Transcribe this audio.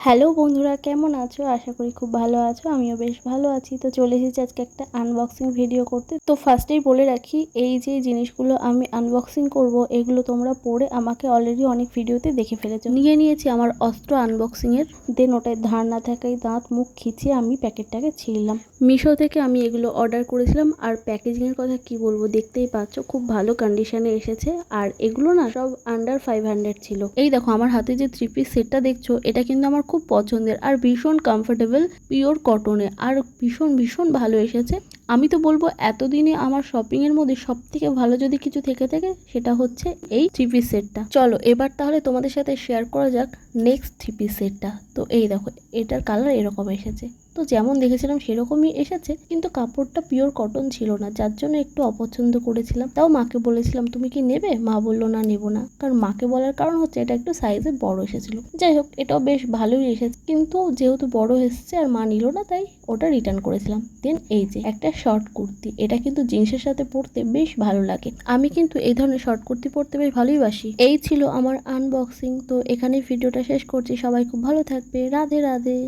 Hello বন্ধুরা, কেমন আছো? আশা করি খুব ভালো আছো। আমিও বেশ ভালো আছি। তো চলে এসেছি আজকে একটা আনবক্সিং ভিডিও করতে। তো ফার্স্টেই বলে রাখি, এই যে জিনিসগুলো আমি আনবক্সিং করব, এগুলো তোমরা পরে আমাকে অলরেডি অনেক ভিডিওতে দেখে ফেলেছো। নিয়ে নিয়েছি আমার অস্ত্র আনবক্সিং এর। দেন ওটায় ধার না থাকায় দাঁত মুখ খিচিয়ে আমি প্যাকেটটাকে ছিঁড়লাম। মিশো থেকে আমি এগুলো অর্ডার করেছিলাম। আর প্যাকেজিং এর কথা কি বলবো, দেখতেই পাচ্ছ খুব ভালো কন্ডিশনে এসেছে। আর এগুলো না সব আন্ডার 500 ছিল। এই দেখো আমার হাতে যে 3 পিস সেটটা দেখছো, এটা কিন্তু আমার খুব পছন্দের আর ভীষণ কমফোর্টেবল, পিওর কটনে, আর ভীষণ ভীষণ ভালো এসেছে। আমি তো বলবো এতদিনে আমার শপিং এর মধ্যে সব থেকে ভালো যদি কিছু থেকে থাকে সেটা হচ্ছে এই 3 পিস সেটটা। চলো এবার তাহলে তোমাদের সাথে শেয়ার করা যাক নেক্সট 3 পিস সেটটা। তো এই দেখো, এটার কালার এরকম এসেছে। তো যেমন দেখেছিলাম সেরকমই এসেছে, কিন্তু কাপড়টা পিওর কটন ছিল না, যার জন্য একটু অপছন্দ করেছিলাম। তাও মাকে বলেছিলাম তুমি কি নেবে, মা বললো না নেবো না। কারণ মাকে বলার কারণ হচ্ছে এটা একটু সাইজে বড় এসেছিল। যাই হোক, এটাও বেশ ভালোই এসেছে, কিন্তু যেহেতু বড় এসেছে আর মা নিল না, তাই ওটা রিটার্ন করেছিলাম। দেন এই যে একটা শর্ট কুর্তি, এটা কিন্তু জিন্সের সাথে পরতে বেশ ভালো লাগে। আমি কিন্তু এই ধরনের শর্ট কুর্তি পরতে বেশ ভালোই বাসি। এই ছিল আমার আনবক্সিং। তো এখানেই ভিডিওটা শেষ করছি। সবাই খুব ভালো থাকবে। রাধে রাধে।